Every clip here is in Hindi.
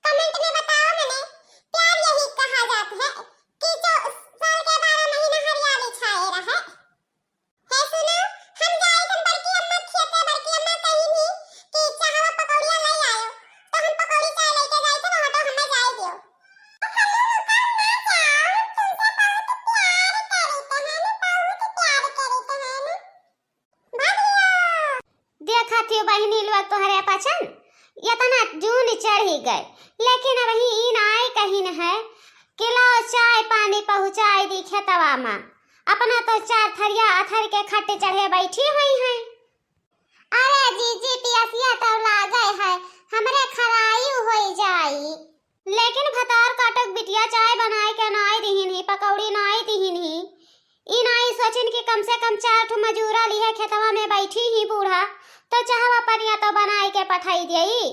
कमेंट में बताओ मने। प्यार यही कहा जाता है कि जो साल के 12 महीना हरियाली छाए रहे। है सुनो, हम जाए तन बड़की अम्मा खेते, बड़की अम्मा कही थी कि चाहवा पकौड़िया ले आयो, तो हम पकौड़ी चाय लेके जाए थे, वहां तो हमें जाए दियो। देखा थी बहनी लोग तोहरे पछन इतना जून चढ़ ही गए, लेकिन वही इन आए कहीं न है कि लाओ चाय पानी पहुँचाई दी खेतवा में। अपना तो चार थरिया अथर के खट्टे चढ़े बैठी हुई हैं। अरे जीजी पियसिया तो लागे है, हमरे खराई हो जाई। लेकिन भतार काटक बिटिया चाय बनाए के नाई दीहिन ही, पकौड़ी नाई दीहिन ही। इन आई सोचिन कि कम से कम 4 ठो मजूरा ली है खेतवा में बैठी ही बूढ़ा, तो चाहवा पनिया तो बनाई के पठाई दियई।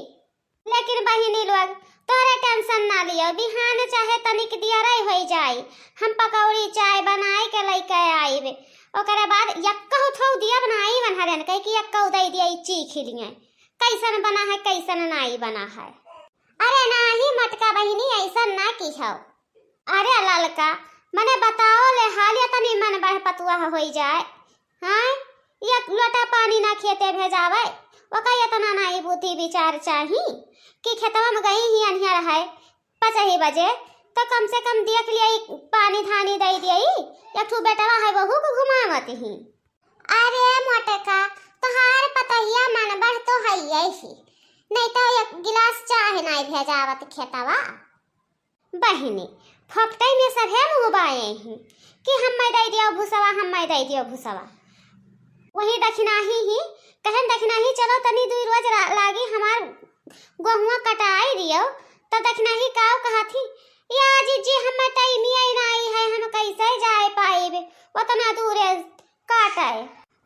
लेकिन बहिनी लोग तोरे टेंशन ना लियो, बिहान चाहे तनिक दिया रही हो जाई, हम पकौड़ी चाय बनाए के लेके आईब। ओकरे बाद यक्का थौ दिया बनाई बनहरन कह कि यक्का दई दियई चीख लिए कैसन बना है कैसन नाई बना है। अरे नाही मटका बहिनी ऐसा ना की हो। अरे ललका मने बताओ ले हाल या तनी मन बह पतुआ हो जाए। हां एक लोटा पानी ना खेते भेजावे, ओका इतना नाई बुद्धि विचार चाही कि खेतवा में गई ही अनहिया है 5 बजे, तो कम से कम देख लिया पानी धानी दे दियई। एक ठो बेटवा है बहू को घुमावत ही। अरे मोटका तोहार पतहिया मन बढ़ तो है ऐसी, नहीं तो एक गिलास चाय नहीं भेजावत खेतवा। बहिनी फकटे में सभे मुबाए हैं कि हम मैं दे दियो भूसवा, हम मैं दे दियो भूसवा। वही दक्षिणाही ही कहन दक्षिणाही चलो तनी 2 रोज लागी हमार गहुआ कटाई दियो, तो दक्षिणाही काव कहा थी या जीजी हम टाइमिया नहीं है, हम कैसे जाए पाएबे उतना दूर काटे।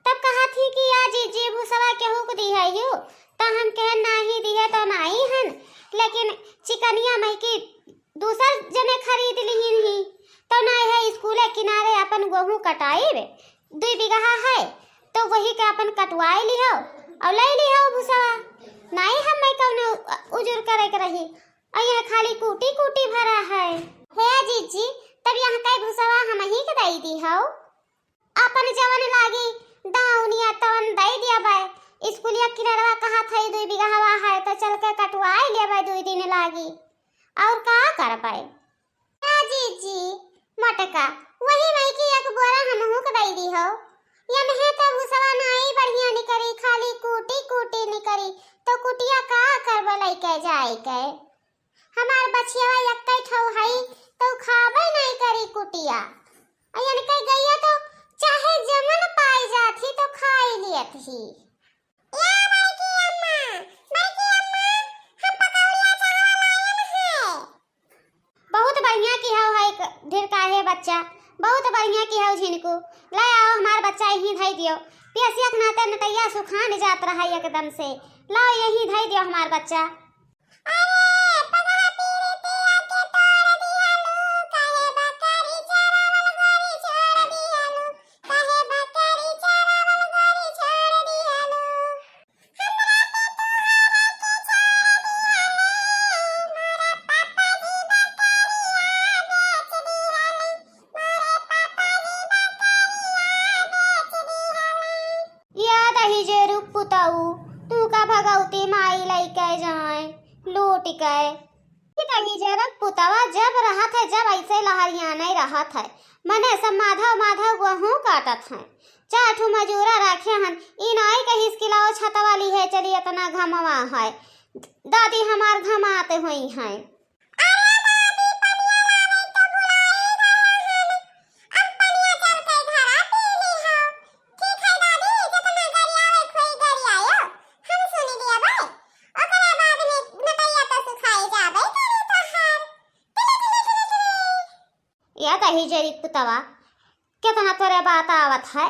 तब कहा थी कि या जीजी भूसवा के हुक दी है यो, तो हम कह नहीं दी है तो नहीं हन, लेकिन चिकनिया मई की दूसर जने खरीद ली ही, तो नहीं है स्कूले किनारे अपन गेहूं कटाई 2 बीघा है, तो वही के अपन कटवाई लिहो और ले लिहो भूसवा। नहीं हम मैं कौनो उजुर करे के रही, और यह खाली कूटी कूटी भरा है। हे जीजी तब यहाँ कई भूसवा हम ही के दई दी हो, अपन जवन लागी दाउनिया तवन दई दिया बाय। स्कूलिया किनारवा कहा था 2 बीघा हवा है, तो चल के कटवाई ले बाय 2 दिन लागी और का कर पाए। जीजी मटका वही नहीं कि एक बोरा हमहू के दई दी हो, या नहीं तो भूसवा नहीं बढ़िया निकरी, खाली कूटी कूटी निकरी, तो कुटिया का करबो लेके जाए के। हमार बछिया एकई ठौ है तो खाबे नहीं करी कुटिया, अयन कई गईया तो चाहे जमन पाई जाती तो खाई लेत ही। या माई की अम्मा हम पकौड़िया चावल लायन है। बहुत बढ़िया की हो है ढेर काहे बच्चा, बहुत बढ़िया की हो झिनको ले आओ, हमार बच्चा यही धई दियो। पियसिया के नाते नटैया सुखान जात रहा एकदम से, लाओ यही धई दियो हमार बच्चा। अरे पगहाती रितिया के तोड़ दियालू, काहे बकरी चरावल गोरी छोड़ दियालू, काहे बकरी चरावल गोरी छोड़ दियालू। हमरा पे तोहरा के छोड़ दियालू, मोरा पापा जी बकरिया बेच दियालू, मोरे पापा जी बकरिया बेच दियालू। याद ही जे रुक पुताऊ तू का भगवती माई लेके जाए लूट गए। कहीं जरक पुतवा जब रहत है, जब ऐसे लहरिया नहीं रहत है, मने सब माधव माधव गेहूं काटत है, 4 ठो मजूरा रखे हन। इन आई के हिस्किलाओ छतवाली है चली इतना घमवा है, दादी हमार घमाते हुई हैं। या कही जरी पुतवा कितना तोरे बात आवत है।